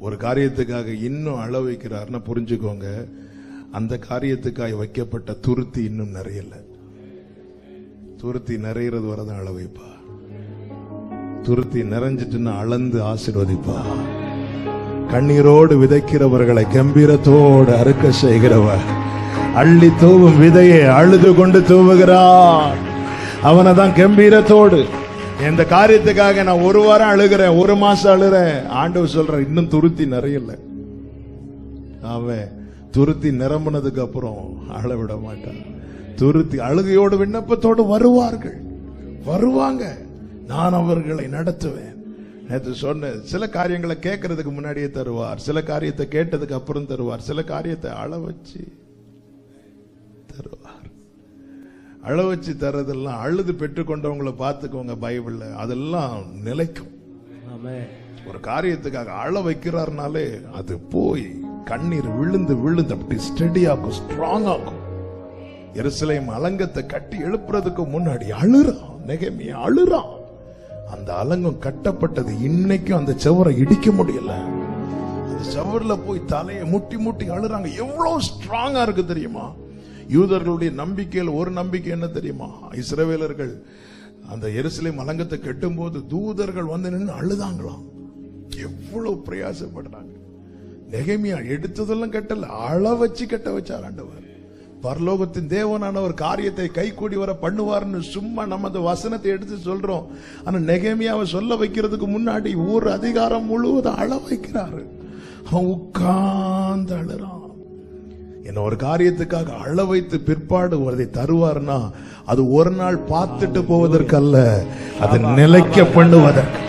ஒரு காரியத்துக்காக இன்னும் அள வைக்கிறார்னா புரிஞ்சுக்கோங்க, அந்த காரியத்துக்காக வைக்கப்பட்ட துருத்தி இன்னும் நிறையல. துருத்தி நிறையிறது வரதான் அள வைப்பா. துருத்தி நிறைஞ்சிட்டுன்னு அளந்து ஆசீர்வதிப்பா. கண்ணீரோடு விதைக்கிறவர்களை கம்பீரத்தோடு அறுக்க செய்கிறவர், அள்ளி தூவும் விதையை அழுது கொண்டு தூவுகிறார். அவனை தான் கம்பீரத்தோடு. இந்த காரியத்துக்காக நான் ஒரு வாரம் அழுகிறேன், ஒரு மாசம் அழுறேன். ஆண்டவர் சொல்ற இன்னும் துருத்தி நிறையல. அவன் துருத்தி நிரம்பினதுக்கு அப்புறம் அழ விட மாட்டான். துருத்தி அழுகையோடு விண்ணப்பத்தோடு வருவாங்க. நான் அவர்களை நடத்துவேன். நேற்று சொன்ன சில காரியங்களை கேட்கறதுக்கு முன்னாடியே தருவார், சில காரியத்தை கேட்டதுக்கு அப்புறம் தருவார், சில காரியத்தை அள வச்சு தருவார். அள வச்சு தரதெல்லாம் அழுது பெற்றுக்கொண்டவங்களை பார்த்துக்கோங்க. பைபிள்ல அதெல்லாம் நிலைக்கும். ஒரு காரியத்துக்காக அள வைக்கிறார்னாலே அது போய் கண்ணீர் விழுந்து விழுந்து அப்படி ஸ்டெடியாக்கும், ஸ்ட்ராங் ஆகும். எருசலேம் அலங்கத்தை கட்டி எழுப்புறதுக்கு முன்னாடி அழுறான் நெகேமியா, அழுறான். அந்த அலங்கம் கட்டப்பட்டது இன்னைக்கும் அந்த செவரை இடிக்க முடியல. அந்த செவர்ல போய் தலையை முட்டி முட்டி அழுறாங்க. எவ்வளவு ஸ்ட்ராங்கா இருக்கு தெரியுமா? யூதர்களுடைய நம்பிக்கையில் ஒரு நம்பிக்கை என்ன தெரியுமா? இஸ்ரவேலர்கள் அந்த எருசலேம் அலங்கத்தை கட்டும் போது தூதர்கள் வந்து நின்று அழுதாங்களாம். எவ்வளவு பிரயாசப்படுறாங்க. நெகேமியா எடுத்ததெல்லாம் கட்டல, அள வச்சு கட்ட வச்சார் ஆண்டவர். பரலோகத்தின் தேவனானவர் காரியத்தை கை கூடி வர பண்ணுவார்னு சும்மா நம்ம அந்த வசனத்தை எடுத்து சொல்றோம். ஆனா நெகேமியாவை சொல்ல வைக்கிறதுக்கு முன்னாடி ஒரு அதிகாரம் முழுவதும் அள வைக்கிறாரு. அவன் உட்கார்ந்து அழுறான். என்ன ஒரு காரியத்துக்காக அள வைத்து பிற்பாடு அதை தருவார்னா அது ஒரு நாள் பார்த்துட்டு போவதற்கல்ல, அது நிலைக்க பண்ணுவதற்கு.